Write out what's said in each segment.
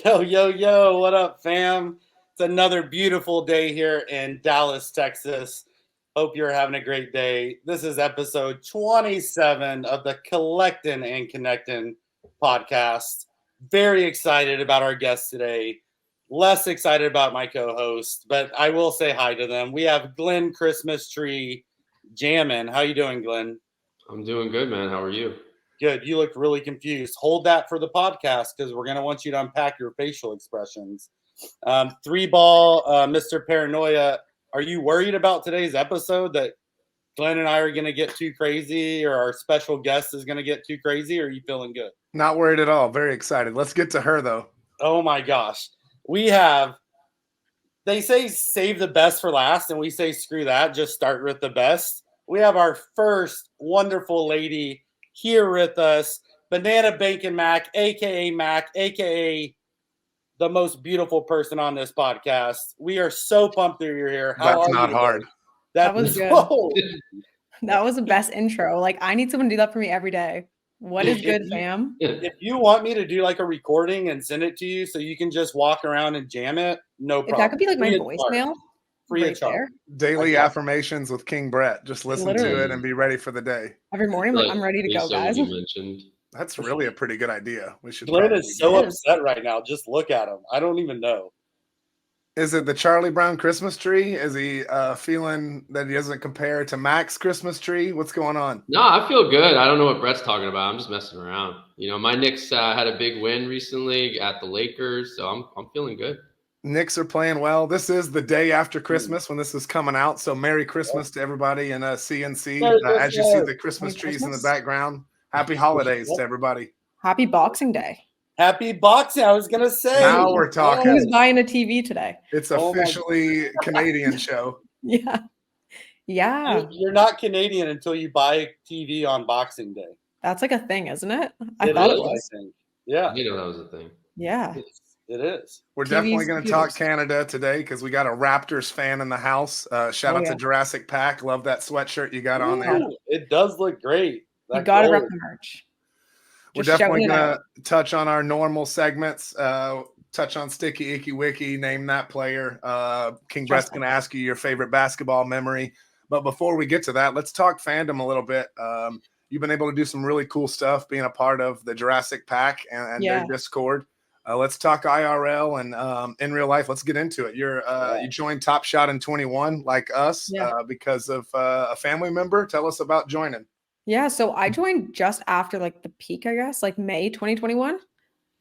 Yo, yo, yo, what up, fam? It's another beautiful day here in Dallas, Texas. Hope you're having a great day. This is episode 27 of the Collectin and Connectin podcast. Very excited about our guests today. Less excited about my co-host, but I will say hi to them. We have Glenn Christmas Tree jamming. How you doing, Glenn? I'm doing good, man. How are you? Good. You look really confused. Hold that for the podcast because we're going to want you to unpack your facial expressions. Three ball, Mr. Paranoia. Are you worried about today's episode that Glenn and I are going to get too crazy or our special guest is going to get too crazy? Or are you feeling good? Not worried at all. Very excited. Let's get to her, though. Oh, my gosh. We have, they say save the best for last, and we say screw that. Just start with the best. We have our first wonderful lady here with us, Banana Bacon Mac, a.k.a. the most beautiful person on this podcast. We are so pumped that you're here. That's not hard. That was good. That was the best intro. Like, I need someone to do that for me every day. What is good, fam? If you want me to do like a recording and send it to you so you can just walk around and jam it, no problem. If that could be like my voicemail. Free of charge. Daily affirmations with King Brett. Just listen to it and be ready for the day. Every morning, like, I'm ready to go, guys. That's really a pretty good idea. We should. Glenn is so upset right now. Just look at him. I don't even know. Is it the Charlie Brown Christmas tree? Is he feeling that he doesn't compare to Mac's Christmas tree? What's going on? No, I feel good. I don't know what Brett's talking about. I'm just messing around. You know, my Knicks had a big win recently at the Lakers, so I'm feeling good. Knicks are playing well. This is the day after Christmas when this is coming out. So Merry Christmas to everybody in C&C. As you see the Christmas trees in the background. Happy holidays to everybody. Happy Boxing Day. Happy Boxing. I was going to say. Now we're talking. Who's buying a TV today? It's officially Canadian show. Yeah. Yeah. You're not Canadian until you buy a TV on Boxing Day. That's like a thing, isn't it? I thought it was. Yeah. You know that was a thing. Yeah. It is. We're definitely going to talk Canada today because we got a Raptors fan in the house. Shout out to Jurassic Pack. Love that sweatshirt you got on there. It does look great. You got to rep the merch. We're definitely going to touch on our normal segments, touch on Sticky Icky Wiki, name that player. King Brett's going to ask you your favorite basketball memory. But before we get to that, let's talk fandom a little bit. You've been able to do some really cool stuff being a part of the Jurassic Pack and their Discord. Let's talk IRL and in real life. Let's get into it. You joined Top Shot in 21 like us because of a family member. Tell us about joining. Yeah, so I joined just after like the peak, I guess, like May 2021.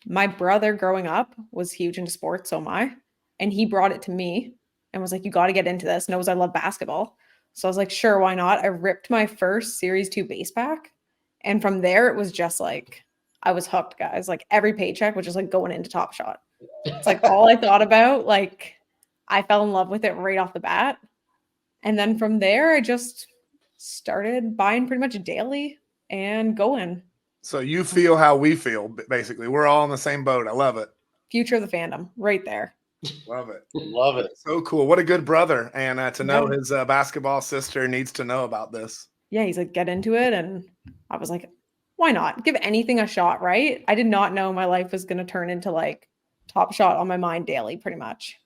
My brother growing up was huge into sports, so am I. And he brought it to me and was like, you got to get into this. Knows I love basketball. So I was like, sure, why not? I ripped my first Series 2 base pack. And from there, it was just like, I was hooked, guys. Like every paycheck was just like going into Top Shot. It's like all I thought about. Like I fell in love with it right off the bat. And then from there, I just started buying pretty much daily and going. So you feel how we feel, basically. We're all in the same boat. I love it. Future of the fandom right there. Love it. Love it. So cool. What a good brother. And to know his basketball sister needs to know about this. Yeah, he's like, get into it. And I was like, why not? Give anything a shot, right? I did not know my life was going to turn into like Top Shot on my mind daily, pretty much.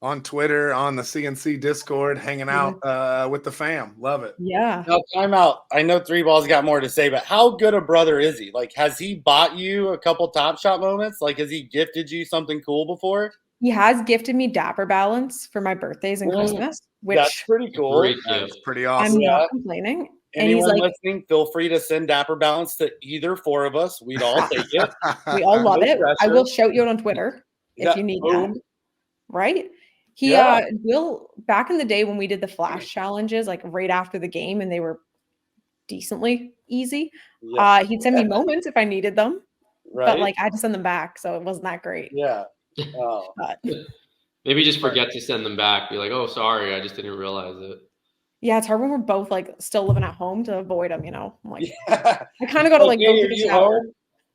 On Twitter, on the C&C Discord, hanging out with the fam. Love it. Yeah. Now, time out. I know Three Ball's got more to say, but how good a brother is he? Like, has he bought you a couple Top Shot moments? Like, has he gifted you something cool before? He has gifted me Dapper Balance for my birthdays and Christmas, which that's pretty cool. That's pretty awesome. I'm not complaining. Anyone and he's like, listening, feel free to send Dapper Balance to either four of us. We'd all take it. We all love it. I will shout you out on Twitter if you need that. Right? He will, back in the day when we did the flash challenges, like right after the game, and they were decently easy. He'd send me moments if I needed them. Right. But like I had to send them back, so it wasn't that great. Yeah. Oh. But maybe just forget to send them back. Be like, oh, sorry, I just didn't realize it. Yeah, it's hard when we're both like still living at home to avoid them, you know. I'm like, I kind of got to like go to the shower.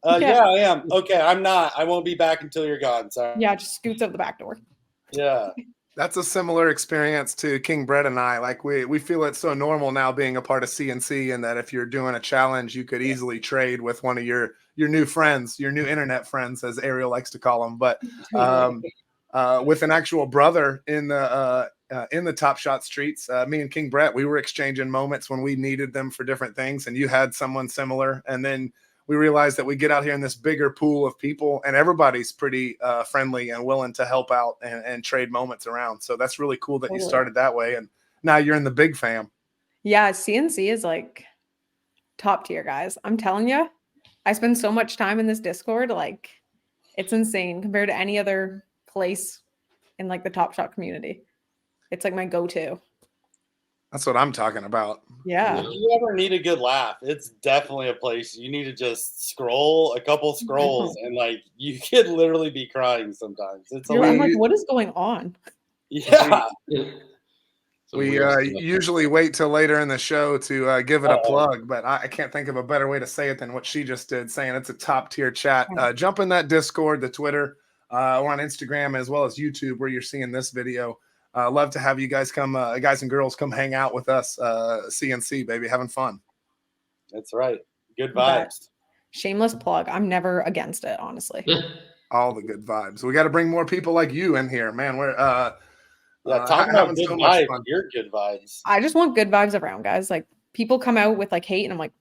Yeah, I am. Okay, I'm not. I won't be back until you're gone. Sorry. Yeah, just scoots out the back door. Yeah. That's a similar experience to King Brett and I. Like we feel it's so normal now being a part of C&C, and that if you're doing a challenge, you could easily trade with one of your your new friends, your new internet friends, as Ariel likes to call them. But with an actual brother in the Top Shot streets, me and King Brett, we were exchanging moments when we needed them for different things, and you had someone similar. And then we realized that we get out here in this bigger pool of people, and everybody's pretty friendly and willing to help out and trade moments around. So that's really cool that you started that way, and now you're in the big fam. Yeah, C&C is like top tier, guys. I'm telling you, I spend so much time in this Discord, like it's insane compared to any other place in like the Top Shot community. It's like my go-to. That's what I'm talking about. Yeah. If you ever need a good laugh, it's definitely a place you need to just scroll a couple scrolls and like you could literally be crying sometimes. I'm like, what is going on? Yeah. We usually wait till later in the show to give it a plug, but I can't think of a better way to say it than what she just did, saying it's a top tier chat. Jump in that Discord, the Twitter, or on Instagram as well as YouTube where you're seeing this video. Love to have you guys come, guys and girls, come hang out with us. C&C, baby, having fun. That's right. Good vibes. Shameless plug. I'm never against it, honestly. All the good vibes. We got to bring more people like you in here, man. We're talking about good vibes. You're good vibes. I just want good vibes around, guys. Like people come out with like hate, and I'm like,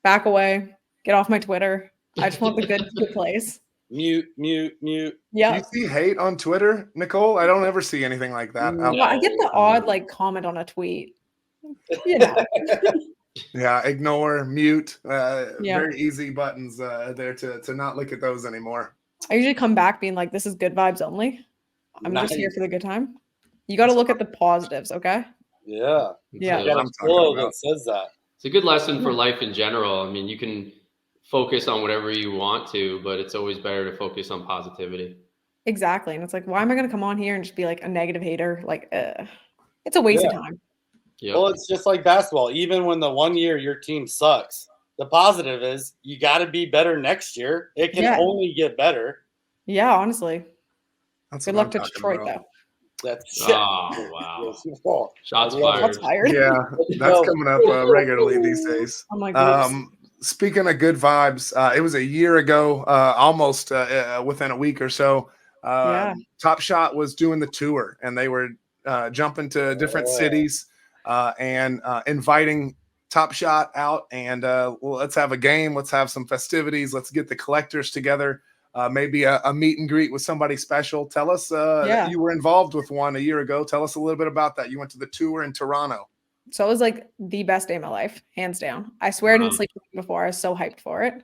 back away, get off my Twitter. I just want the good place. Mute. Yeah. Do you see hate on Twitter, Nicole? I don't ever see anything like that. No, I get the odd like comment on a tweet. You know. Yeah, ignore, mute. Very easy buttons there to not look at those anymore. I usually come back being like, this is good vibes only. I'm just here for the good time. You got to look at the positives, okay? Yeah. Yeah. That says that. It's a good lesson for life in general. I mean, you can focus on whatever you want to, but it's always better to focus on positivity. Exactly. And it's like, why am I going to come on here and just be like a negative hater? Like, it's a waste of time. Yep. Well, it's just like basketball. Even when the 1 year your team sucks, the positive is you got to be better next year. It can only get better. Yeah, honestly. Good luck to Detroit, though. That's wow. Shots fired. Shots fired. Yeah, that's coming up regularly these days. Oh my goodness. Speaking of good vibes, it was a year ago, almost within a week or so. Top Shot was doing the tour, and they were jumping to different cities and inviting Top Shot out. And let's have a game. Let's have some festivities. Let's get the collectors together. Maybe a meet and greet with somebody special. Tell us you were involved with one a year ago. Tell us a little bit about that. You went to the tour in Toronto. So it was like the best day of my life, hands down. I swear I didn't sleep before. I was so hyped for it.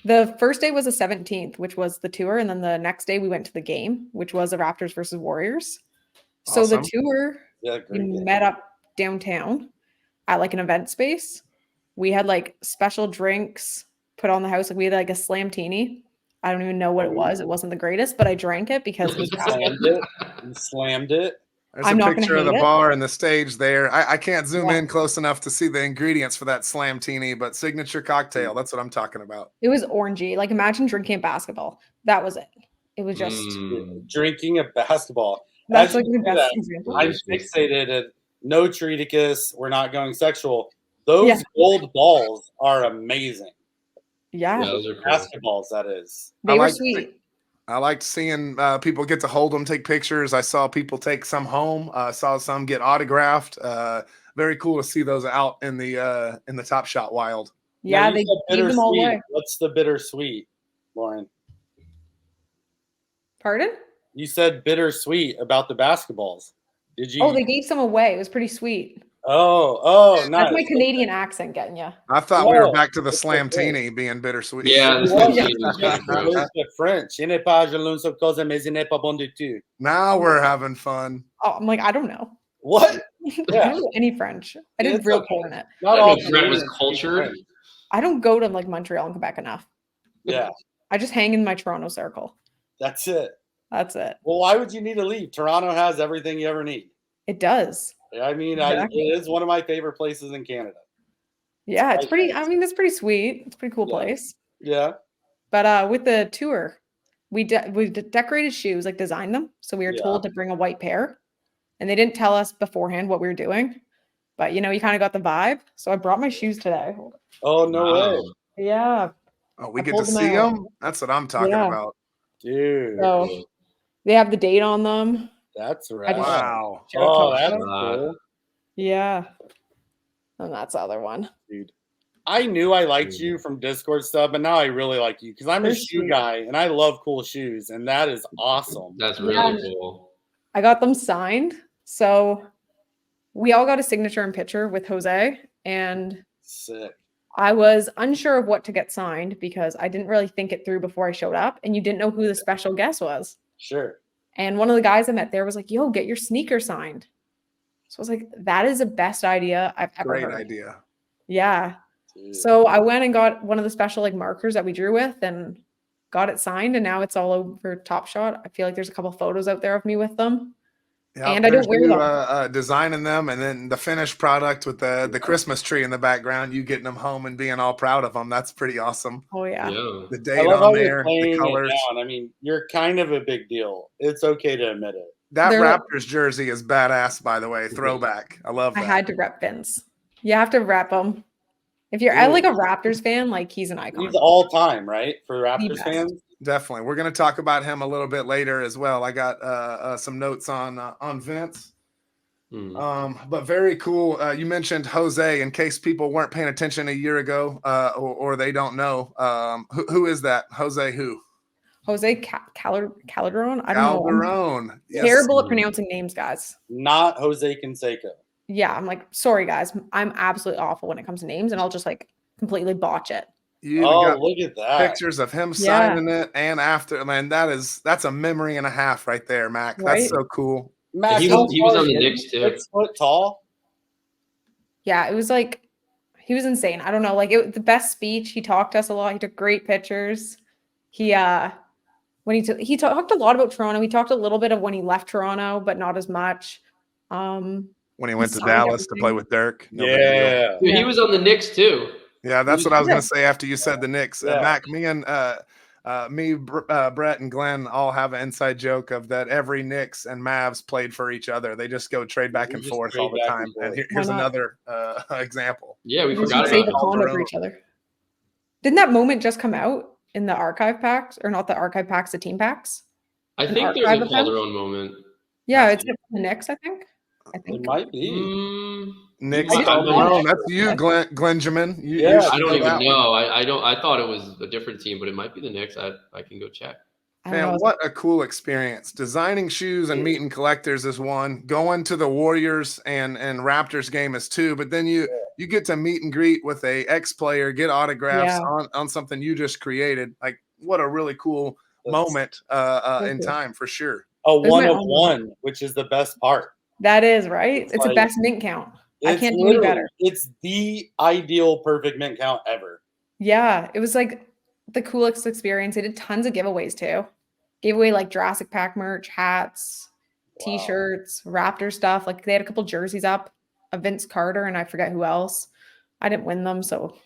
The first day was the 17th, which was the tour. And then the next day we went to the game, which was the Raptors versus Warriors. So the tour, we met up downtown at like an event space. We had like special drinks put on the house. Like we had like a slamtini. I don't even know what it was. It wasn't the greatest, but I drank it because you slammed it. There's a picture of the bar and the stage there. I can't zoom in close enough to see the ingredients for that slamtini, but signature cocktail. That's what I'm talking about. It was orangey. Like imagine drinking a basketball. That was it. It was just drinking a basketball. That's like the best example. I'm fixated at no treaticus. We're not going sexual. Those gold balls are amazing. Yeah, those are cool. Basketballs, that is. They were sweet. I liked seeing people get to hold them, take pictures. I saw people take some home. Saw some get autographed. Very cool to see those out in the Top Shot wild. Yeah, they gave them all away. What's the bittersweet, Lauren? Pardon? You said bittersweet about the basketballs. Did you? Oh, they gave some away. It was pretty sweet. Oh, nice. That's my Canadian accent getting you. I thought we were back to the slamtini being bittersweet. Yeah, the French. Now we're having fun. Oh, I'm like, I don't know. What? I don't know any French. I did real poor in it. Not all Brett was cultured. I don't go to like Montreal and Quebec enough. Yeah. I just hang in my Toronto circle. That's it. That's it. Well, why would you need to leave? Toronto has everything you ever need. It does. I mean, it is one of my favorite places in Canada. Yeah, it's pretty. I mean, it's pretty sweet. It's a pretty cool place. Yeah. But with the tour, we decorated shoes, like designed them. So we were told to bring a white pair, and they didn't tell us beforehand what we were doing. But you kind of got the vibe. So I brought my shoes today. Oh no way! Yeah. Oh, we I get to pulled them see out. them? That's what I'm talking Yeah. about. Dude, So they have the date on them. that's I right. just Wow. showed Oh, Top that's Shot. cool. Yeah. And that's the other one. Dude, I knew I liked you from Discord stuff, but now I really like you because I'm a They're shoe sweet. guy and I love cool shoes, and that is awesome. That's Yeah. really cool. I got them signed. So we all got a signature and picture with Jose. And Sick. I was unsure of what to get signed because I didn't really think it through before I showed up. And you didn't know who the special guest was. Sure. And one of the guys I met there was like, yo, get your sneaker signed. So I was like, that is the best idea I've ever Great heard. idea. Yeah. Dude. So I went and got one of the special like markers that we drew with and got it signed. And now it's all over Top Shot. I feel like there's a couple photos out there of me with them. Yeah, And I don't wear you designing them, and then the finished product with the Christmas tree in the background. You getting them home and being all proud of them. That's pretty awesome. Oh yeah. Yeah. The I date love how on you're there, playing the it colors. down. I mean, you're kind of a big deal. It's okay to admit it. That They're- Raptors jersey is badass, by the way. Throwback. I love I that. had to rep Vince. You have to rep him. If you're like a Raptors fan, like he's an icon. He's all time, right? For Raptors best. fans. Definitely. We're going to talk about him a little bit later as well. I got some notes on Vince. But very cool. You mentioned Jose. In case people weren't paying attention a year ago, or they don't know, who is that? Jose who? Jose Calderon. I don't know. Calderon. Yes. Terrible at pronouncing names, guys. Not Jose Canseco. Yeah, I'm like, sorry, guys. I'm absolutely awful when it comes to names, and I'll just like completely botch it. You even got look at that. pictures of him signing it and after. Man, that's a memory and a half right there, Mac. Right? That's so cool. Mac, He was on the Knicks too. 6 foot tall. Yeah, it was like he was insane. I don't know, like the best speech. He talked to us a lot. He took great pictures. He when he talked a lot about Toronto. He talked a little bit of when he left Toronto, but not as much. When he went to signed Dallas to everything. play with Dirk. No big deal. Yeah. Dude, he was on the Knicks too. Yeah, that's what I was going to say after you said the Knicks. Yeah. Mac, Brett, and Glenn all have an inside joke of that every Knicks and Mavs played for each other. They just go trade back They and just forth trade all the back time. and And forth. here's Why not? another example. Yeah, we They forgot say about the him. condo for each other. Didn't that moment just come out in the archive packs, or not the archive packs, the team packs? I An think there's archive a of him? Calderon moment. Yeah, That's- it's the Knicks, I think. It might be. Knicks I just- Calderon. That's you, Glenjamin. Yeah. I don't know even that one. know. I thought it was a different team, but it might be the Knicks. I can go check. I don't Man, know. what a cool experience. Designing shoes and meeting collectors is one. Going to the Warriors and Raptors game is two. But then you get to meet and greet with a ex-player, get autographs on something you just created. Like, what a really cool moment in time for sure. A There's one my of own one, which is the best part. That is right. It's a like- best mint count. I It's can't do any literally- better. It's the ideal perfect mint count ever. Yeah, it was like the coolest experience. They did tons of giveaways too. Gave away like Jurassic Park merch, hats, Wow. t-shirts, Raptor stuff. Like they had a couple jerseys up of Vince Carter and I forget who else. I didn't win them, so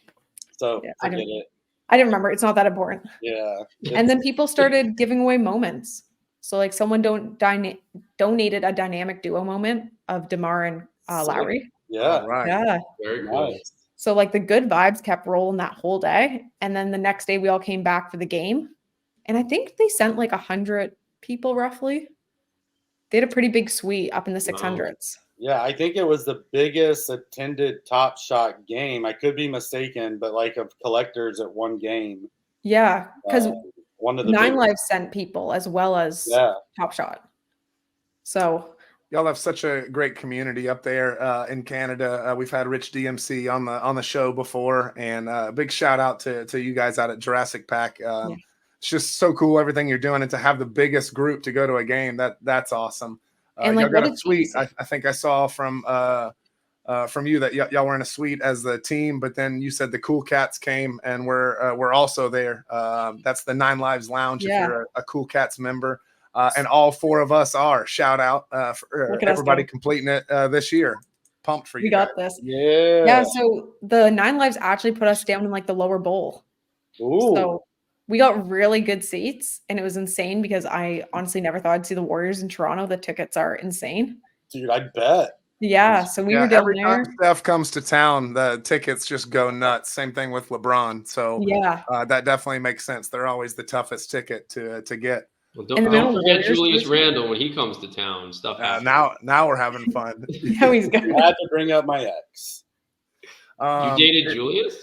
So Yeah, I forget don't- it. I didn't remember. It's not that important. Yeah. And then people started giving away moments. So like someone donated a dynamic duo moment of DeMar and Sick. Lowry. Yeah. All right. Yeah. Very cool. Nice. So like the good vibes kept rolling that whole day. And then the next day we all came back for the game. And I think they sent like 100 people roughly. They had a pretty big suite up in the 600s. Yeah, I think it was the biggest attended Top Shot game. I could be mistaken, but like of collectors at one game. Yeah. Because One of the Nine biggest. Lives sent people as well as Yeah. Top Shot. So Y'all have such a great community up there in Canada. We've had Rich DMC on the show before, and big shout out to you guys out at Jurassic Pack. It's just so cool everything you're doing, and to have the biggest group to go to a game, that's awesome. And like, y'all got what a a suite. team. I think I saw from you that y'all were in a suite as the team, but then you said the Cool Cats came, and we're also there. That's the Nine Lives Lounge. Yeah. If you're a Cool Cats member. And all four of us are. Shout out for Look at us everybody go. completing it this year. Pumped for you. we got guys. this. Yeah. Yeah. So the Nine Lives actually put us down in like the lower bowl. Ooh. So we got really good seats, and it was insane because I honestly never thought I'd see the Warriors in Toronto. The tickets are insane. Dude, I bet. Yeah, so we were down every there. time Steph comes to town, the tickets just go nuts. Same thing with LeBron. So Yeah, that definitely makes sense. They're always the toughest ticket to get. Well, And the don't Mount forget Warriors Julius jersey. Randle when he comes to town. Stuff happens. Now we're having fun. Now he's good. I had to bring up my ex. You dated Julius?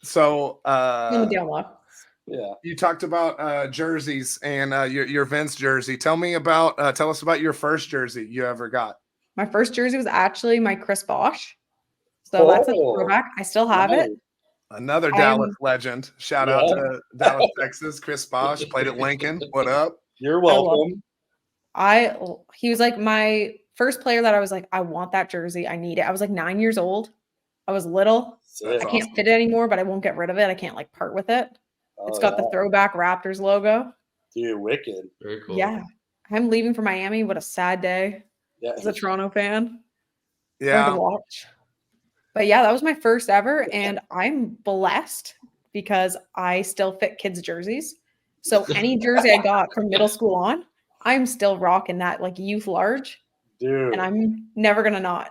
So On the down low. Yeah. you talked about jerseys and your Vince jersey. Tell us about your first jersey you ever got. My first jersey was actually my Chris Bosh. So that's a throwback. I still have it. Another Dallas legend. Shout out to Dallas, Texas. Chris Bosh played at Lincoln. What up? You're welcome. He was like my first player that I was like, I want that jersey. I need it. I was like 9 years old. I was little. Sick. I can't fit it anymore, but I won't get rid of it. I can't like part with it. It's got the throwback Raptors logo. Dude, wicked. Very cool. Yeah. I'm leaving for Miami. What a sad day. Yeah. As a Toronto fan. Yeah. To watch. But yeah, that was my first ever. And I'm blessed because I still fit kids' jerseys. So any jersey I got from middle school on, I'm still rocking that like youth large. Dude. And I'm never going to not.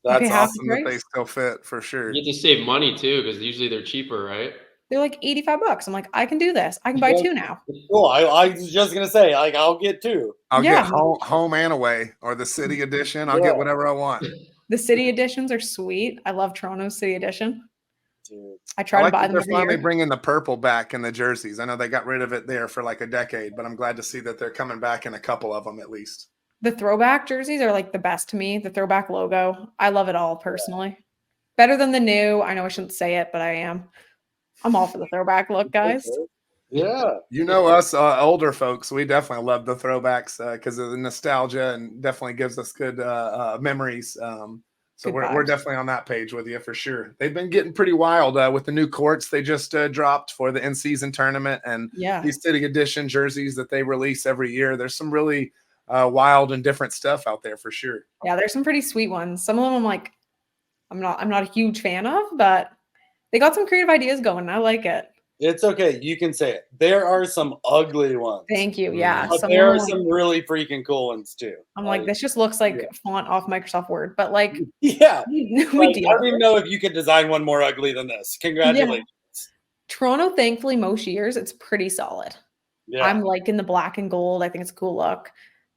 That's awesome that they still fit for sure. You get to save money too, because usually they're cheaper, right? They're like $85. I'm like, I can do this. I can buy two now. Cool. I was just gonna say, like, I'll get two. I'll get home and away, or the city edition. I'll get whatever I want. The city editions are sweet. I love Toronto's city edition. Dude. I try to buy them. They're finally bringing the purple back in the jerseys. I know they got rid of it there for like a decade, but I'm glad to see that they're coming back in a couple of them at least. The throwback jerseys are like the best to me. The throwback logo. I love it all personally. Better than the new. I know I shouldn't say it, but I am. I'm all for the throwback look, guys. Yeah. You know us older folks, we definitely love the throwbacks because of the nostalgia and definitely gives us good memories. So we're definitely on that page with you for sure. They've been getting pretty wild with the new courts they just dropped for the in-season tournament and these city edition jerseys that they release every year. There's some really wild and different stuff out there for sure. Yeah, there's some pretty sweet ones. Some of them I'm like, I'm not a huge fan of, but they got some creative ideas going. I like it. It's okay. You can say it. There are some ugly ones. Thank you. Yeah. But there are some really freaking cool ones too. I'm like, this just looks like font off Microsoft Word, but like, we like, I don't even know if you could design one more ugly than this. Congratulations. Yeah. Toronto, thankfully, most years it's pretty solid. Yeah. I'm liking the black and gold. I think it's a cool look.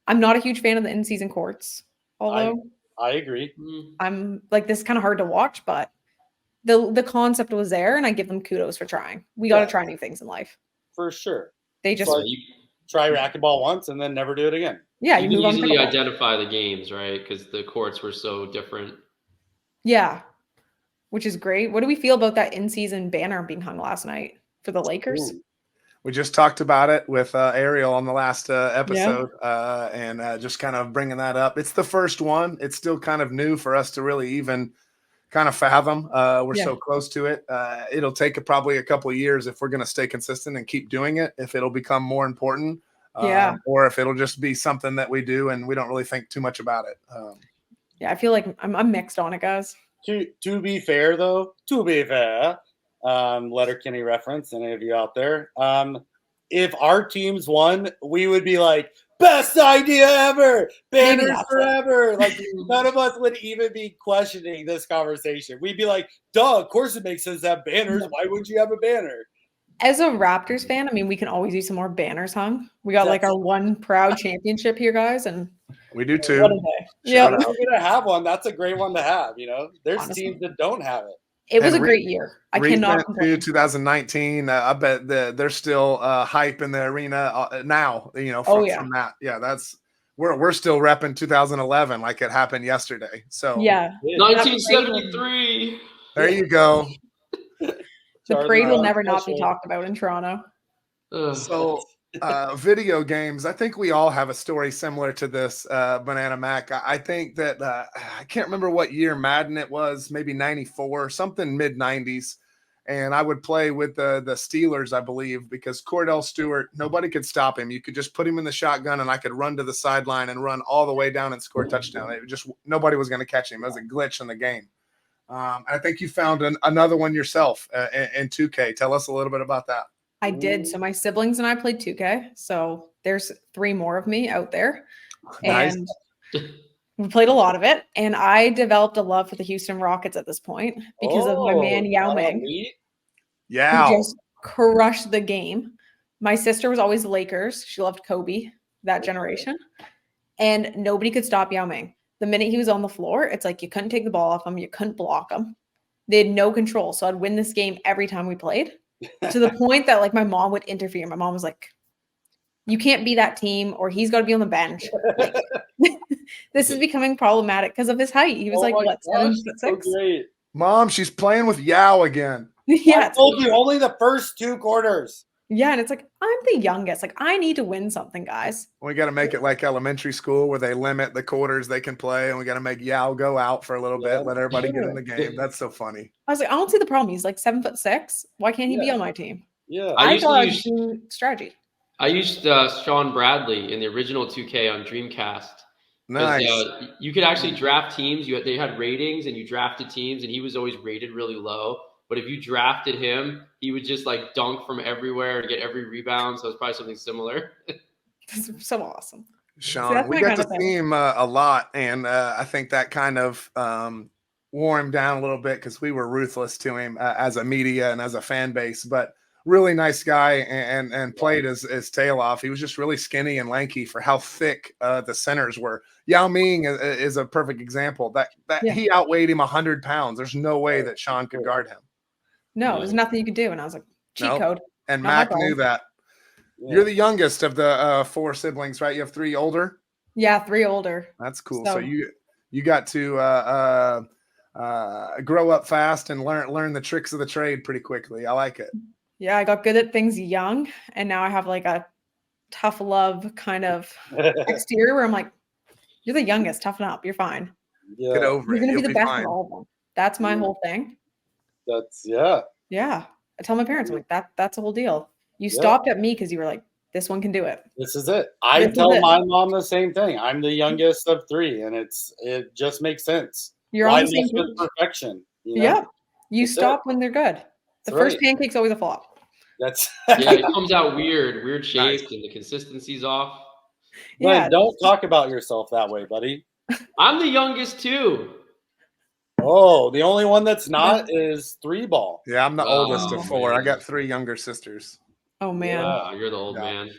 I'm not a huge fan of the in-season courts, although I agree. I'm like, this is kind of hard to watch, but the concept was there, and I give them kudos for trying. We got to try new things in life. For sure. They just you try racquetball once and then never do it again. Yeah, you can easily identify the games, right? Because the courts were so different. Yeah, which is great. What do we feel about that in-season banner being hung last night for the Lakers? Ooh. We just talked about it with Ariel on the last episode and just kind of bringing that up. It's the first one. It's still kind of new for us to really even kind of fathom. We're so close to it. It'll take probably a couple of years if we're going to stay consistent and keep doing it, if it'll become more important or if it'll just be something that we do and we don't really think too much about it. I feel like I'm mixed on it, guys. To be fair, though, Letterkenny reference, any of you out there, if our teams won, we would be like, best idea ever, banners forever. Like, none of us would even be questioning this conversation. We'd be like, duh, of course it makes sense to have banners. Why wouldn't you have a banner? As a Raptors fan, I mean, we can always use some more banners hung. We got like our one proud championship here, guys, and we do too. Yeah, we're gonna have one. That's a great one to have. You know, there's teams that don't have it. It was a great year. I cannot complain. 2019. I bet they're still hype in the arena now. You know, from that. Yeah, that's we're still repping 2011 like it happened yesterday. So 1973. There you go. The parade will never not be talked about in Toronto. So video games, I think we all have a story similar to this, Banana Mac. I think that I can't remember what year Madden it was, maybe 94, something mid-90s. And I would play with the Steelers, I believe, because Cordell Stewart, nobody could stop him. You could just put him in the shotgun and I could run to the sideline and run all the way down and score a touchdown. It just nobody was going to catch him. It was a glitch in the game. I think you found another one yourself in 2K. Tell us a little bit about that. I did. So my siblings and I played 2K. So there's 3 more of me out there. Nice. And We played a lot of it, and I developed a love for the Houston Rockets at this point because of my man Yao Ming. Yeah, who just crushed the game. My sister was always the Lakers. She loved Kobe, that generation, and nobody could stop Yao Ming. The minute he was on the floor, it's like you couldn't take the ball off him, you couldn't block him. They had no control, so I'd win this game every time we played, to the point that like my mom would interfere. My mom was like, "You can't be that team, or he's got to be on the bench." Like, this is becoming problematic because of his height. He was like, what, 7'6"? So great. Mom, she's playing with Yao again. Yeah, I told you only the first 2 quarters. Yeah, and it's like, I'm the youngest. Like, I need to win something, guys. We got to make it like elementary school where they limit the quarters they can play, and we got to make Yao go out for a little bit, let everybody get in the game. That's so funny. I was like, I don't see the problem. He's like 7'6". Why can't he be on my team? Yeah, I thought I was doing strategy. I used Sean Bradley in the original 2K on Dreamcast. Nice. You could actually draft teams. They had ratings, and you drafted teams, and he was always rated really low. But if you drafted him, he would just like dunk from everywhere and get every rebound. So it's probably something similar. This is so awesome. Sean, we got to see him a lot, and I think that kind of wore him down a little bit because we were ruthless to him as a media and as a fan base. But really nice guy and played his tail off. He was just really skinny and lanky for how thick the centers were. Yao Ming is a perfect example. That he outweighed him 100 pounds. There's no way that Sean could guard him. No, there's nothing you could do. And I was like, cheat code. And Mac knew that. Yeah. You're the youngest of the 4 siblings, right? You have 3 older? Yeah, 3 older. That's cool. So you got to grow up fast and learn the tricks of the trade pretty quickly. I like it. Yeah, I got good at things young, and now I have like a tough love kind of exterior where I'm like, you're the youngest, toughen up, you're fine. Yeah. Get over it. You're gonna be the best of all of them. That's my whole thing. Yeah. I tell my parents, I'm like, that's the whole deal. You stopped at me because you were like, this one can do it. This is it. I tell my mom the same thing. I'm the youngest of 3, and it just makes sense. You're on the same page. Perfection. You know? Yeah. You stop when they're good. The first pancake's always a flop. It comes out weird shapes, and the consistency's off. Yeah, don't talk about yourself that way, buddy. I'm the youngest too. Oh, the only one that's not is 3-ball. Yeah, I'm the oldest of 4. Man. I got 3 younger sisters. Oh man, you're the old man.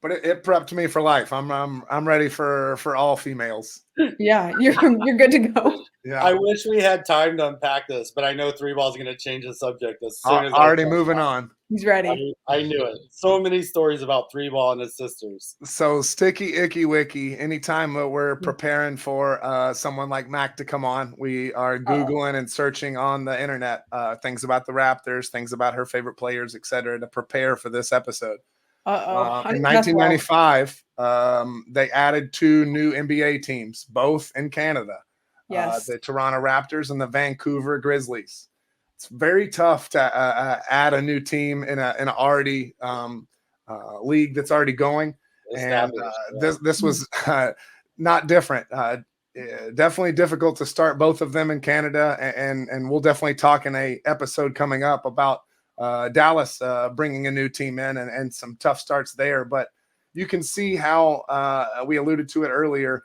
But it prepped me for life. I'm ready for all females. Yeah, you're good to go. Yeah. I wish we had time to unpack this, but I know 3-ball is going to change the subject as soon as already moving on. He's ready. I knew it. So many stories about 3-ball and his sisters. So sticky, icky, wicky. Anytime we're preparing for someone like Mac to come on, we are Googling and searching on the internet things about the Raptors, things about her favorite players, etc., to prepare for this episode. In 1995, they added 2 new NBA teams, both in Canada. Yes. The Toronto Raptors and the Vancouver Grizzlies. It's very tough to add a new team in an already league that's already going. And this was not different. Definitely difficult to start both of them in Canada. And we'll definitely talk in a episode coming up about Dallas bringing a new team in and some tough starts there. But you can see how we alluded to it earlier,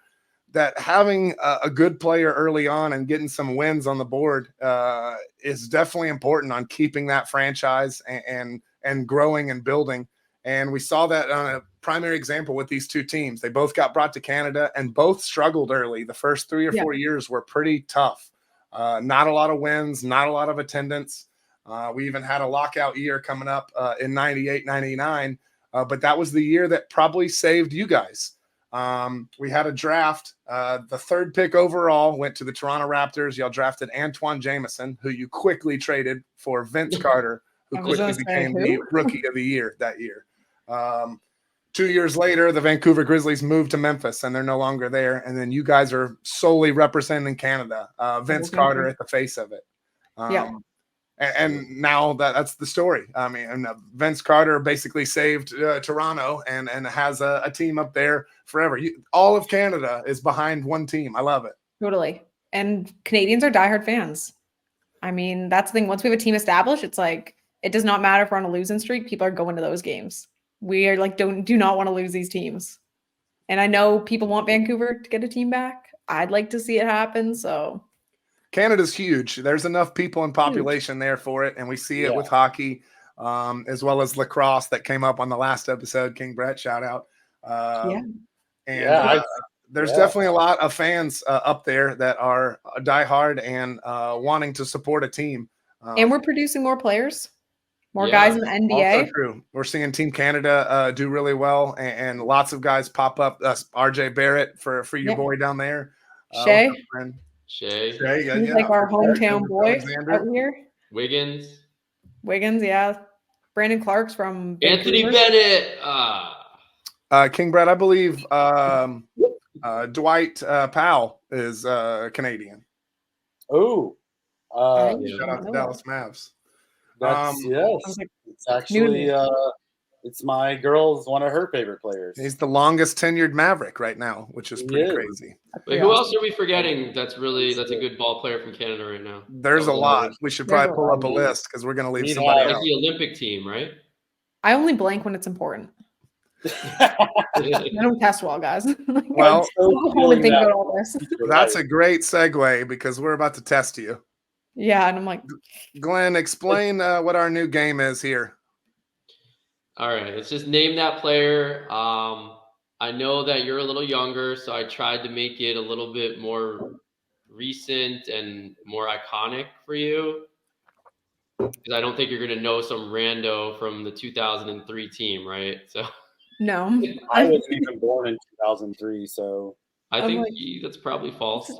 that having a good player early on and getting some wins on the board is definitely important on keeping that franchise and growing and building. And we saw that on a primary example with these 2 teams. They both got brought to Canada and both struggled early. The first 3 or 4 years were pretty tough. Not a lot of wins, not a lot of attendance. We even had a lockout year coming up in 98, 99. But that was the year that probably saved you guys. We had a draft. The 3rd pick overall went to the Toronto Raptors. Y'all drafted Antoine Jameson, who you quickly traded for Vince Carter, who quickly became the rookie of the year that year. 2 years later, the Vancouver Grizzlies moved to Memphis, and they're no longer there. And then you guys are solely representing Canada. Vince Carter at the face of it. And now that's the story. I mean, Vince Carter basically saved Toronto and has a team up there forever. All of Canada is behind one team. I love it. Totally. And Canadians are diehard fans. I mean, that's the thing. Once we have a team established, it's like, it does not matter if we're on a losing streak. People are going to those games. We are like, do not want to lose these teams. And I know people want Vancouver to get a team back. I'd like to see it happen. So Canada's huge. There's enough people and population there for it, and we see it with hockey, as well as lacrosse that came up on the last episode. King Brett, shout out. There's definitely a lot of fans up there that are diehard and wanting to support a team. And we're producing more players, more guys in the NBA. Also true. We're seeing Team Canada do really well, and lots of guys pop up. RJ Barrett for your boy down there. Shea. Shay. He's like our hometown boy out here. Wiggins, yeah. Brandon Clark's from Anthony Vancouver. Bennett. King Brett, I believe Dwight Powell is Canadian. Oh, shout out to Dallas Mavs. That's it's actually it's my girl's one of her favorite players. He's the longest tenured Maverick right now, which is pretty crazy. Wait, who else are we forgetting? That's a good ball player from Canada right now. There's a lot. We should probably pull up a list because we're going to leave somebody out. Like the Olympic team, right? I only blank when it's important. I don't test well, guys. Well, think about all this. That's a great segue because we're about to test you. Yeah, and I'm like, Glenn, explain what our new game is here. All right, it's just name that player. I know that you're a little younger, so I tried to make it a little bit more recent and more iconic for you. Because I don't think you're going to know some rando from the 2003 team, right? So no. I wasn't even born in 2003, so I think that's probably false.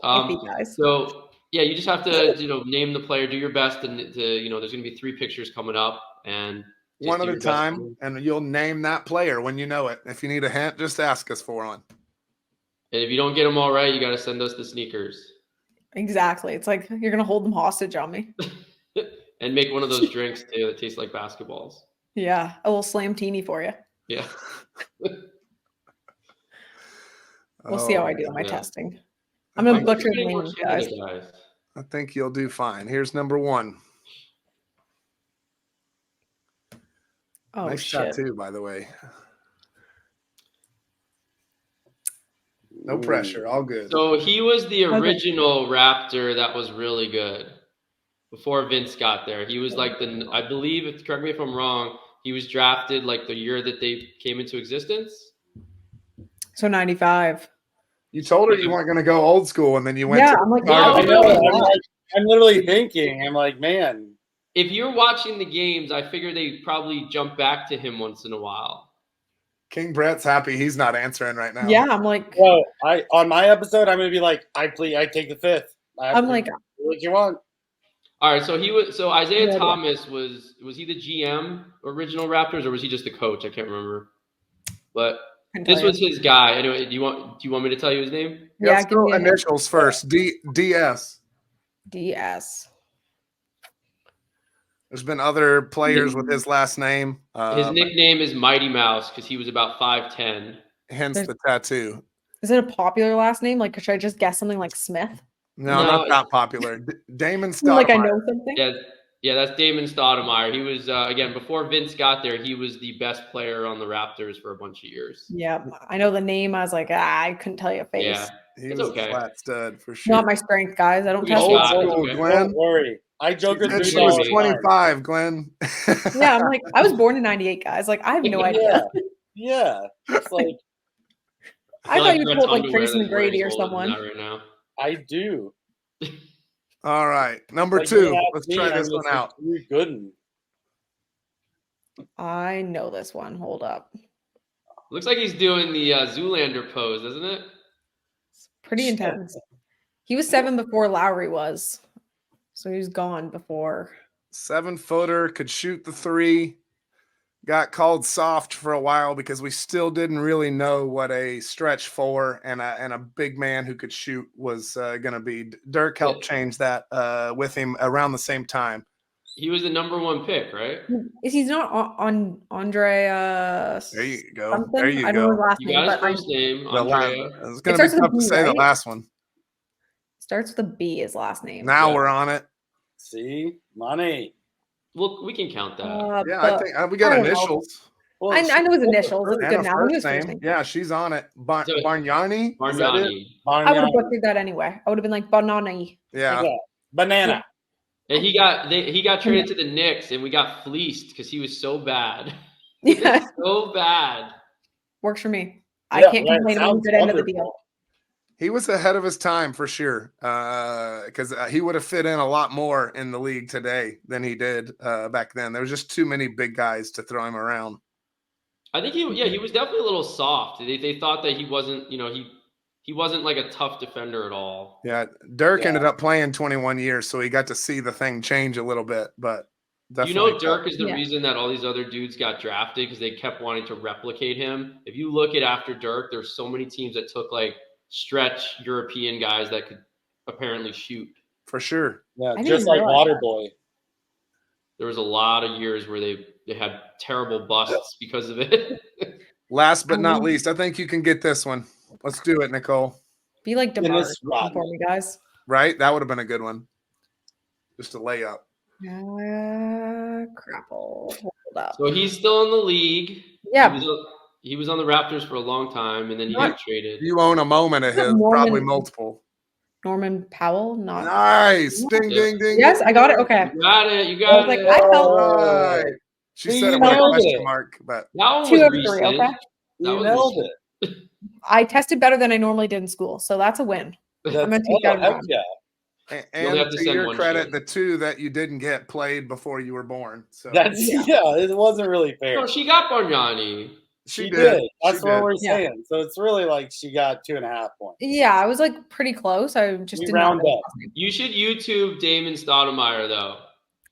So yeah, you just have to name the player, do your best, and there's going to be 3 pictures coming up, and one at a time, and you'll name that player when you know it. If you need a hint, just ask us for one. And if you don't get them all right, you got to send us the sneakers. Exactly. It's like you're going to hold them hostage on me. And make one of those drinks too that taste like basketballs. Yeah, a little slam teeny for you. Yeah. We'll see how I do on my testing. I'm going to butcher the names, guys. I think you'll do fine. Here's number 1. Oh, nice shit. tattoo, by the way. No pressure. All good. So he was the original Raptor that was really good before Vince got there. He was like I believe, correct me if I'm wrong, he was drafted like the year that they came into existence. So 95. You told her you weren't going to go old school, and then you went. Yeah, I'm like, I'm literally thinking. I'm like, man. If you're watching the games, I figure they probably jump back to him once in a while. King Brett's happy he's not answering right now. Yeah, I'm like, well, on my episode, I'm gonna be like, I take the 5th. I'm like, what you want? All right, so Isaiah Thomas was he the GM original Raptors, or was he just the coach? I can't remember. But this was his guy. Anyway, do you want me to tell you his name? Yeah, let's go initials first. DS. DS. There's been other players with his last name. His nickname is Mighty Mouse because he was about 5'10". Hence the tattoo. Is it a popular last name? Like, should I just guess something like Smith? No, not that popular. Damon Stoudemire. Like I know something? Yeah, that's Damon Stoudemire. He was, again, before Vince got there, he was the best player on the Raptors for a bunch of years. Yeah, I know the name. I was like, I couldn't tell you a face. Yeah, he was a flat stud for sure. Not my strength, guys. I don't test old school, Glenn. Don't worry. I joke with she was 25, Glenn. Yeah, I'm like, I was born in 98, guys. Like, I have no idea. Yeah. It's like I thought you pulled like Tracy McGrady or someone. Right now. I do. All right. Number 2. Let's try this one out. You're good. I know this one. Hold up. Looks like he's doing the Zoolander pose, doesn't it? It's pretty intense. He was 7 before Lowry was. So he was gone before. 7-footer, could shoot the 3. Got called soft for a while because we still didn't really know what a stretch 4 and a big man who could shoot was going to be. Durk helped change that with him around the same time. He was the number 1 pick, right? He's not on Andre. There you go. Something? There you I don't go. know his last You name, got but his first name, It's Andrea. going to be tough to say the last one. Starts with a B, his last name. Now we're on it. See? Money. Well, we can count that. I think we got initials. Well, I know his initials. It's And good a now. I knew his first first name. name. Yeah, she's on it. Bargnani. Is that it? Bargnani. I would have butchered that anyway. I would have been like Banani. Yeah. Banana. And he got traded to the Knicks, and we got fleeced because he was so bad. Yeah, So bad. works for me. Yeah, I can't complain about the good end of the deal. He was ahead of his time for sure, because he would have fit in a lot more in the league today than he did back then. There was just too many big guys to throw him around. I think he was definitely a little soft. They thought that he wasn't, he wasn't like a tough defender at all. Yeah, Durk ended up playing 21 years, so he got to see the thing change a little bit. But Durk is the reason that all these other dudes got drafted because they kept wanting to replicate him. If you look at after Durk, there's so many teams that took like stretch European guys that could apparently shoot. For sure. Yeah, just like Waterboy. There was a lot of years where they had terrible busts because of it. Last but not least, I think you can get this one. Let's do it, Nicole. Be like DeMar for me, guys. Right? That would have been a good one. Just a layup. Crapple. Hold up. So he's still in the league. Yeah. He was on the Raptors for a long time, and then he got traded. You own a moment of his, probably multiple. Norman Powell, not nice. Ding, ding, ding. Yes, I got it. Okay. You got it. You got it. I felt right. She said it with a question mark, but that one 2 of was 3. recent. Okay. You nailed it. I tested better than I normally did in school, so that's a win. I'm gonna take that around. And to your credit, the 2 that you didn't get played before you were born. So it wasn't really fair. No, she got Bargnani. She did. That's what we're saying. So it's really like she got 2.5 points. Yeah, I was like pretty close. I just didn't round up. You should YouTube Damon Stoudemire though.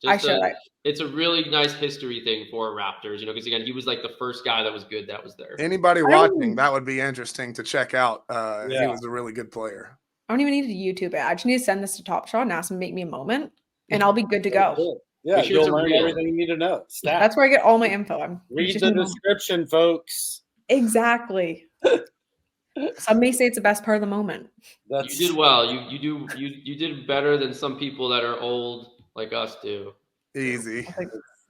I should. It's a really nice history thing for Raptors, because again, he was like the first guy that was good that was there. Anybody watching, that would be interesting to check out. He was a really good player. I don't even need to YouTube it. I just need to send this to Top Shot and ask them to make me a moment, and I'll be good to go. Yeah, you'll learn everything you need to know. That's where I get all my info. Read the description, folks. Exactly. Some may say it's the best part of the moment. You did well. You did better than some people that are old like us do. Easy.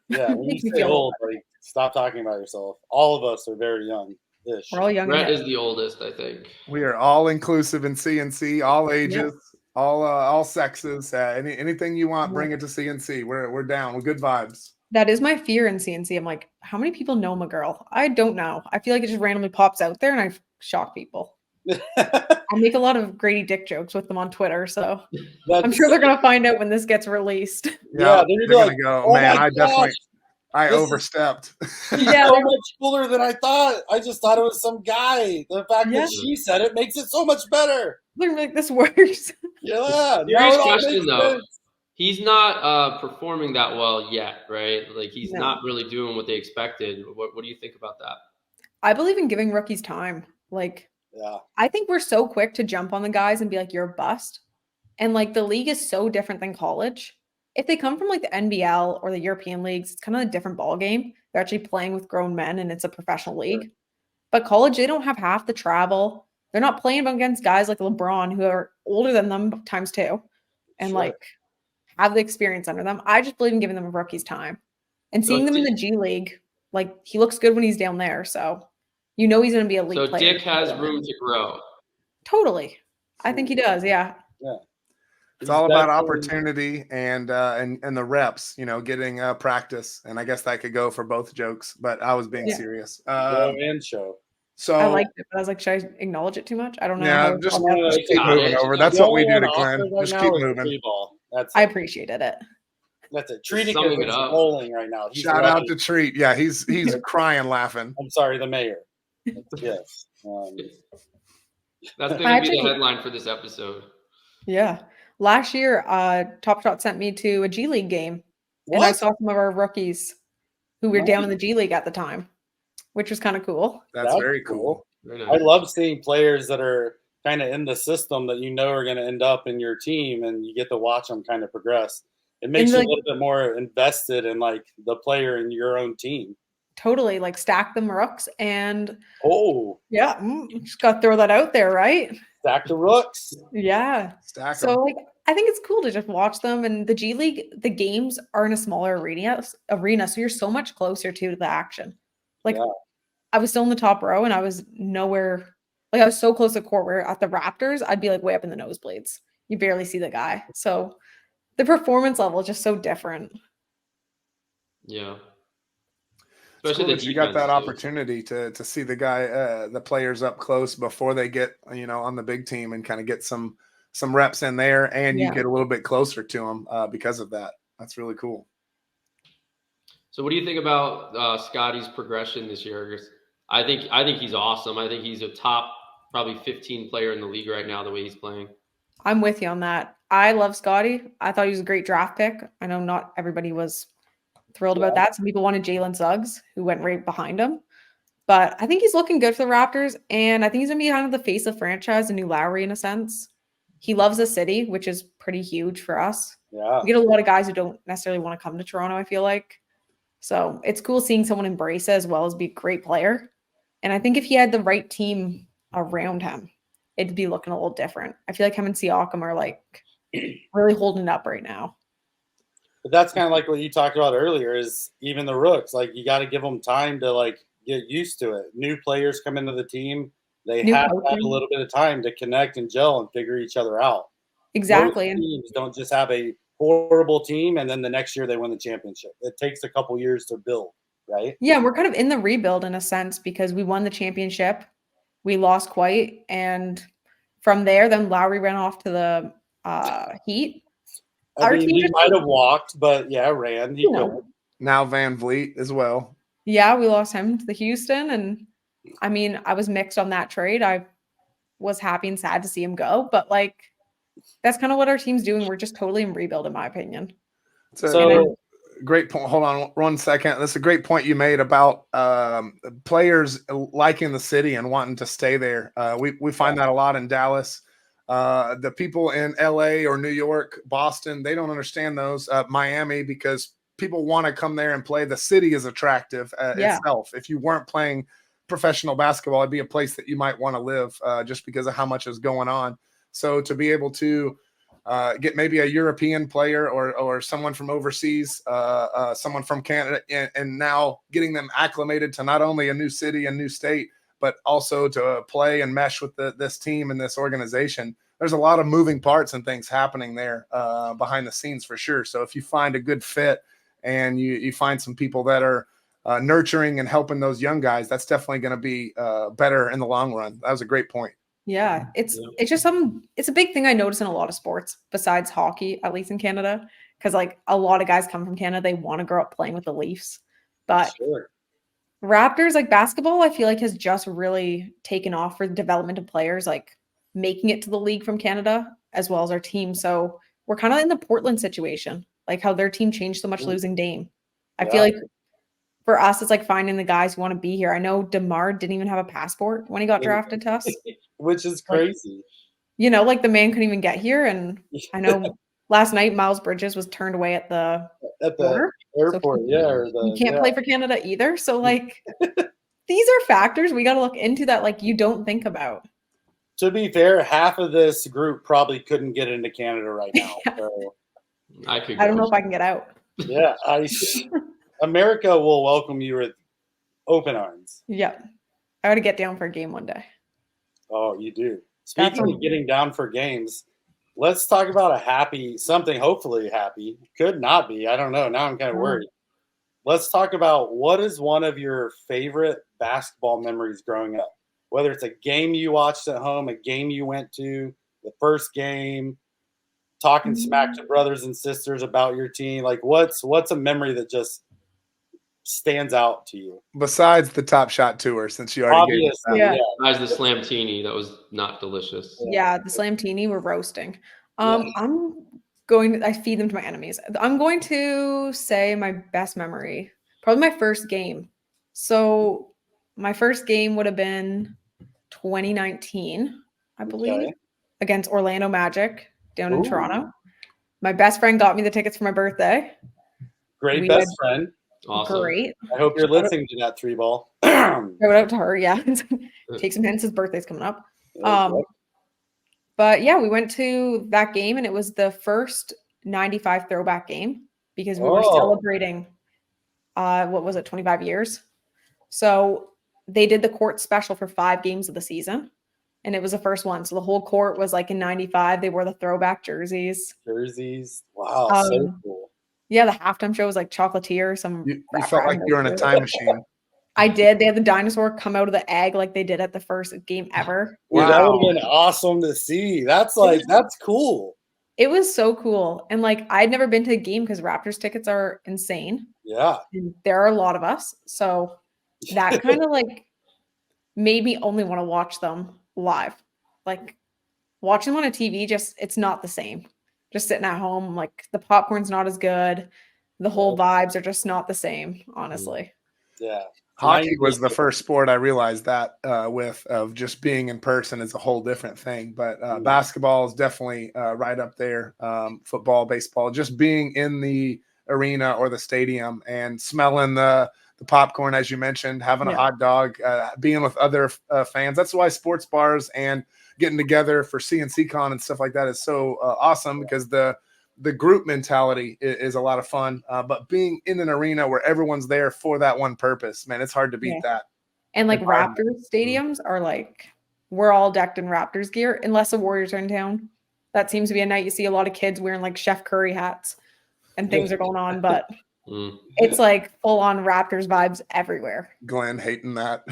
Yeah, when you say old, like, stop talking about yourself. All of us are very young-ish. We're all young. Brett is the oldest, I think. We are all inclusive in C&C, all ages, all sexes. Anything you want, bring it to C&C. We're down with good vibes. That is my fear in C&C. I'm like, how many people know I'm a girl? I don't know. I feel like it just randomly pops out there and I shock people. I make a lot of Grady Dick jokes with them on Twitter, so I'm sure they're gonna find out when this gets released. Yeah, they're gonna go, man, I overstepped. Yeah, so much cooler than I thought. I just thought it was some guy. The fact that she said it makes it so much better. They're like, this works. Yeah. Serious question though. He's not performing that well yet, right? Like he's not really doing what they expected. What do you think about that? I believe in giving rookies time. Like, I think we're so quick to jump on the guys and be like, you're a bust. And like the league is so different than college. If they come from like the NBL or the European leagues, it's kind of a different ball game. They're actually playing with grown men and it's a professional league. But college, they don't have half the travel. They're not playing against guys like LeBron who are older than them times 2 and like have the experience under them. I just believe in giving them rookies time and seeing them in the G League. Like he looks good when he's down there. So he's going to be a league player. So Dick has room to grow. Totally. I think he does. Yeah. Yeah. It's all about opportunity and the reps, getting practice. And I guess that could go for both jokes, but I was being serious. And show. So I liked it, but I was like, should I acknowledge it too much? I don't know. Yeah, just keep moving over. That's what we do to Glenn. Just keep moving. I appreciated it. That's it. Treating is rolling right now. Shout out to Treat. Yeah, he's crying, laughing. I'm sorry, the mayor. Yes. That's going to be the headline for this episode. Yeah. Last year, Top Shot sent me to a G League game, and I saw some of our rookies who were down in the G League at the time, which was kind of cool. That's very cool. Very nice. I love seeing players that are kind of in the system that are going to end up in your team, and you get to watch them kind of progress. It makes you a little bit more invested in like the player in your own team. Totally, like stack them rooks and just got to throw that out there, right? Stack the rooks. Yeah. Stack them. So like I think it's cool to just watch them. And the G League, the games are in a smaller arena, so you're so much closer to the action. Like, Yeah. I was still in the top row and I was nowhere. Like, I was so close to court where at the Raptors, I'd be like way up in the nosebleeds. You barely see the guy. So the performance level is just so different. Yeah. It's cool Especially that the you got that defense, too. opportunity to see the guy, the players up close before they get, on the big team and kind of get some reps in there, and you Yeah. get a little bit closer to them because of that. That's really cool. So what do you think about Scotty's progression this year? I think he's awesome. I think he's a top probably 15 player in the league right now, the way he's playing. I'm with you on that. I love Scotty. I thought he was a great draft pick. I know not everybody was thrilled about that. Some people wanted Jalen Suggs, who went right behind him. But I think he's looking good for the Raptors. And I think he's going to be kind of the face of the franchise, a new Lowry in a sense. He loves the city, which is pretty huge for us. Yeah. We get a lot of guys who don't necessarily want to come to Toronto, I feel like. So it's cool seeing someone embrace it as well as be a great player. And I think if he had the right team around him, it'd be looking a little different. I feel like him and Siakam are like really holding it up right now. But that's kind of like what you talked about earlier is even the rooks. Like, you got to give them time to, like, get used to it. New players come into the team. They have to have a little bit of time to connect and gel and figure each other out. Exactly. Most teams don't just have a horrible team and then the next year they win the championship. It takes a couple years to build, right? Yeah, we're kind of in the rebuild in a sense because we won the championship. We lost quite. And from there, then Lowry ran off to the Heat. I mean, he might have walked, but yeah, ran. He could. Now Van Vliet as well. Yeah, we lost him to the Houston. And I mean, I was mixed on that trade. I was happy and sad to see him go. But like, that's kind of what our team's doing. We're just totally in rebuild, in my opinion. So great point. Hold on 1 second. That's a great point you made about players liking the city and wanting to stay there. We find that a lot in Dallas. The people in LA or New York, Boston, they don't understand those. Miami, because people want to come there and play. The city is attractive itself. If you weren't playing professional basketball, it'd be a place that you might want to live just because of how much is going on. So to be able to get maybe a European player or someone from overseas, someone from Canada, and now getting them acclimated to not only a new city and new state, but also to play and mesh with this team and this organization. There's a lot of moving parts and things happening there behind the scenes for sure. So if you find a good fit and you find some people that are nurturing and helping those young guys, that's definitely going to be better in the long run. That was a great point. Yeah, it's just it's a big thing I notice in a lot of sports besides hockey, at least in Canada, because like a lot of guys come from Canada, they want to grow up playing with the Leafs. But Raptors, like basketball, I feel like has just really taken off for the development of players, like making it to the league from Canada as well as our team. So we're kind of in the Portland situation, like how their team changed so much losing Dame. I feel like for us, it's like finding the guys who want to be here. I know DeMar didn't even have a passport when he got drafted to us. Which is crazy. Like, like the man couldn't even get here. And I know last night Miles Bridges was turned away at the border. Airport. So you can't play for Canada either. So like these are factors we got to look into that like you don't think about. To be fair, half of this group probably couldn't get into Canada right now. So. I don't know if I can get out. Yeah, America will welcome you with open arms. Yeah. I got to get down for a game one day. Oh, you do. Speaking of getting down for games, let's talk about something hopefully happy. Could not be. I don't know. Now I'm kind of worried. Let's talk about what is one of your favorite basketball memories growing up? Whether it's a game you watched at home, a game you went to, the first game, talking smack to brothers and sisters about your team. Like what's a memory that just stands out to you besides the Top Shot tour, since you already gave us that? Besides the Slamtini, that was not delicious. Yeah, the Slamtini were roasting. I feed them to my enemies. I'm going to say my best memory, probably my first game. So my first game would have been 2019, I believe, against Orlando Magic down in Toronto. My best friend got me the tickets for my birthday. Great best friend. Awesome. Great. I hope you're listening to that 3-ball. Shout out to her. Yeah. Take some hints. His birthday's coming up. But yeah, we went to that game and it was the first 95 throwback game because we were celebrating, 25 years. So they did the court special for 5 games of the season. And it was the first one. So the whole court was like in 95. They wore the throwback jerseys. Wow, so cool. Yeah, the halftime show was like chocolatier. You felt like you were in a time machine. I did. They had the dinosaur come out of the egg like they did at the first game ever. Wow. That would have been awesome to see. That's cool. It was so cool. And like I'd never been to a game because Raptors tickets are insane. Yeah. And there are a lot of us. So that kind of like made me only want to watch them live. Like watching them on a TV, it's not the same. Just sitting at home, like the popcorn's not as good. The whole vibes are just not the same, honestly. Yeah. Hockey was the first sport I realized that of just being in person is a whole different thing. But basketball is definitely right up there. Football, baseball, just being in the arena or the stadium and smelling the popcorn, as you mentioned, having a hot dog, being with other fans. That's why sports bars and getting together for C&C Con and stuff like that is so awesome, because the group mentality is a lot of fun. But being in an arena where everyone's there for that one purpose, man, it's hard to beat that. And like Raptors stadiums are like, we're all decked in Raptors gear, unless the Warriors are in town. That seems to be a night you see a lot of kids wearing like Chef Curry hats and things are going on, but it's like full on Raptors vibes everywhere. Glenn hating that.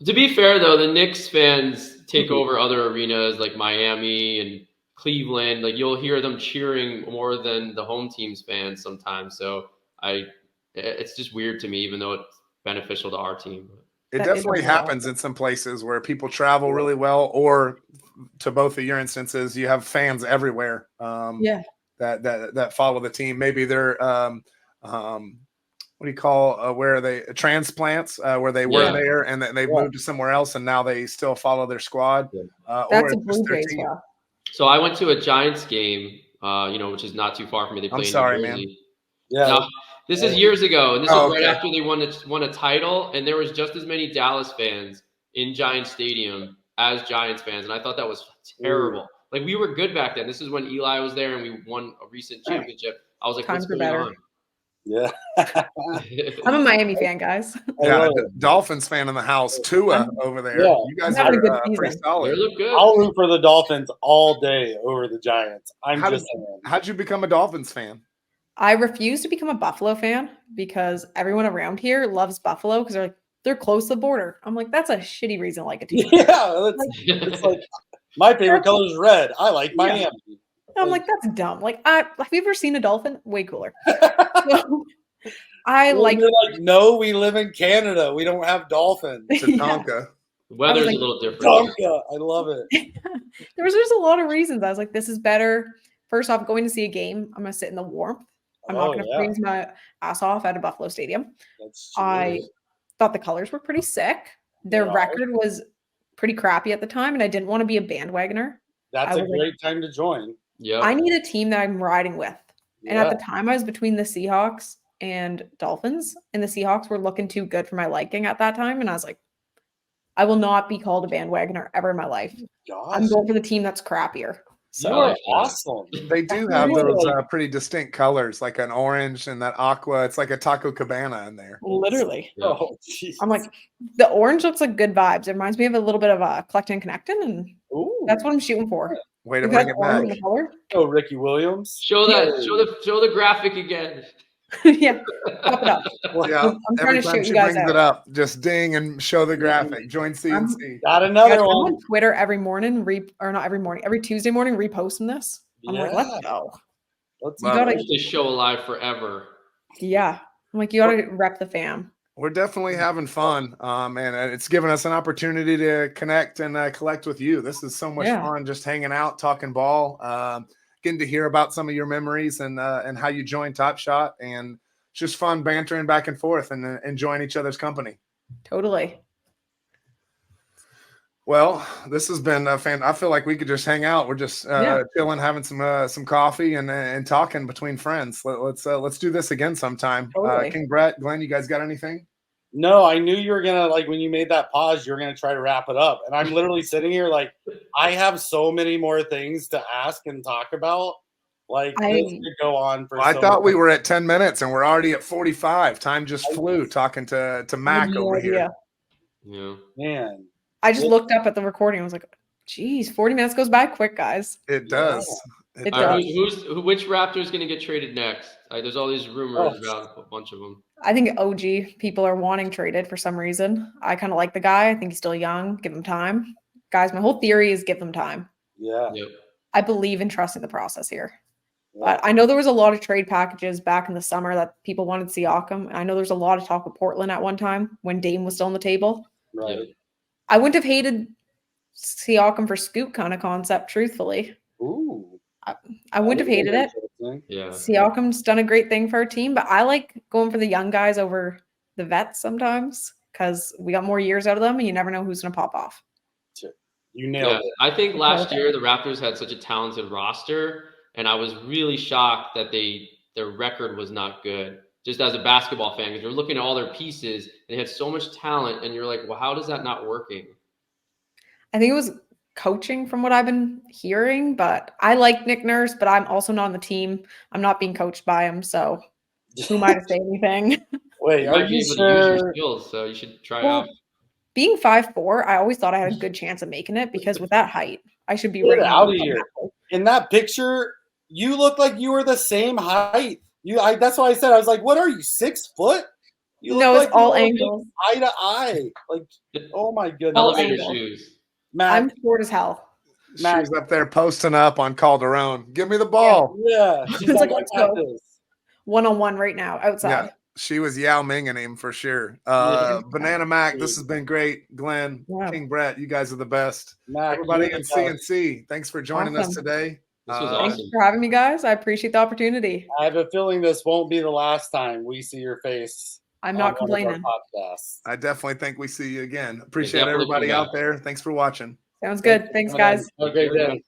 To be fair though, the Knicks fans take over other arenas like Miami and Cleveland. Like you'll hear them cheering more than the home team's fans sometimes. So it's just weird to me, even though it's beneficial to our team. It definitely happens in some places where people travel really well, or to both of your instances, you have fans everywhere. That follow the team. Maybe they're what do you call where are they transplants where they were there and they moved to somewhere else and now they still follow their squad. That's a Blue Jays. So I went to a Giants game, which is not too far from me. They play in New Jersey. Man. Yeah. Now, this is years ago, and this was right after they won a title, and there was just as many Dallas fans in Giants Stadium as Giants fans, and I thought that was terrible. Like we were good back then. This is when Eli was there, and we won a recent championship. I was like, what's going on? Yeah. I'm a Miami fan, guys. Yeah, Dolphins fan in the house. Tua over there. Yeah. You guys are pretty solid. They look good. I'll root for the Dolphins all day over the Giants. How'd you become a Dolphins fan? I refuse to become a Buffalo fan because everyone around here loves Buffalo because they're close to the border. I'm like, that's a shitty reason to like a team. Yeah, it's like my favorite color is red. I like Miami. I'm like, that's dumb. Like, have you ever seen a dolphin? Way cooler. So, no, we live in Canada. We don't have dolphins. Tatanka. The weather's a little different. Tatanka. I love it. There's a lot of reasons. I was like, this is better. First off, going to see a game, I'm going to sit in the warmth. I'm not going to freeze my ass off at a Buffalo stadium. I thought the colors were pretty sick. Their record was pretty crappy at the time, and I didn't want to be a bandwagoner. That's a great time to join. Yeah, I need a team that I'm riding with. And at the time, I was between the Seahawks and Dolphins, and the Seahawks were looking too good for my liking at that time. And I was like, I will not be called a bandwagoner ever in my life. I'm going for the team that's crappier. So you are awesome. They do have those pretty distinct colors, like an orange and that aqua. It's like a Taco Cabana in there. Literally. Yeah. Oh, geez. I'm like, the orange looks like good vibes. It reminds me of a little bit of a Collectin and Connectin, and that's what I'm shooting for. Way to bring it back. Oh, Ricky Williams. Show the graphic again. Yeah, pop it up. Yeah, I'm trying to shoot you guys brings it up, just ding and show the graphic. Join C&C. Got another one. I'm on Twitter every morning, every Tuesday morning, reposting this. I'm like, let's go. You gotta this show alive forever. Yeah, I'm like, you gotta rep the fam. We're definitely having fun, and it's given us an opportunity to connect and collect with you. This is so much fun, just hanging out, talking ball, getting to hear about some of your memories and how you joined Top Shot, and just fun bantering back and forth and enjoying each other's company. Totally. Well, this has been a fan. I feel like we could just hang out. We're just chilling, having some coffee and talking between friends. Let's do this again sometime. Totally. King Brett, Glenn, you guys got anything? No, I knew you were gonna when you made that pause, you were gonna try to wrap it up, and I'm literally sitting here like I have so many more things to ask and talk about, Like this could go on for. I thought we were at 10 minutes and we're already at 45. Time just flew talking to Mac over here. Yeah, man. I just looked up at the recording. I was like, "Geez, 40 minutes goes by quick, guys." It does. It does. Which Raptor is going to get traded next? There's all these rumors about a bunch of them. I think OG people are wanting traded for some reason. I kind of like the guy. I think he's still young. Give him time, guys. My whole theory is give them time. Yeah. Yep. I believe in trusting the process here. But I know there was a lot of trade packages back in the summer that people wanted Siakam. I know there's a lot of talk with Portland at one time when Dame was still on the table. Right. I wouldn't have hated Siakam for Scoot kind of concept, truthfully. Ooh. I wouldn't have hated it. Yeah. Siakam's done a great thing for our team, but I like going for the young guys over the vets sometimes because we got more years out of them and you never know who's going to pop off. You nailed it. I think last year the Raptors had such a talented roster, and I was really shocked that their record was not good. Just as a basketball fan, because you're looking at all their pieces, they had so much talent, and you're like, well, how is that not working? I think it was coaching from what I've been hearing, but I like Nick Nurse, but I'm also not on the team. I'm not being coached by him, so who am I to say anything? Wait, are you sure? Use your skills, so you should try out. Being 5'4", I always thought I had a good chance of making it because with that height, I should be Get right out of here. In that picture, you look like you were the same height. That's why I said, I was like, what are you, 6 foot? You look no, it's like all angles. Eye to eye. Like, oh my goodness. Elevator shoes. Mac, I'm short as hell. She's up there posting up on Calderon. Give me the ball. Yeah. She's It's like, like, let's I got go. this. One-on-one right now outside. Yeah. She was Yao Minging him for sure. Banana Mac, this has been great. Glenn, King Brett, you guys are the best. Mac, everybody in C&C, thanks for joining us today. This was awesome. Thanks for having me, guys. I appreciate the opportunity. I have a feeling this won't be the last time we see your face. I'm not complaining. I definitely think we see you again. Appreciate everybody out there. Thanks for watching. Sounds good. Thanks, guys. Have a great day.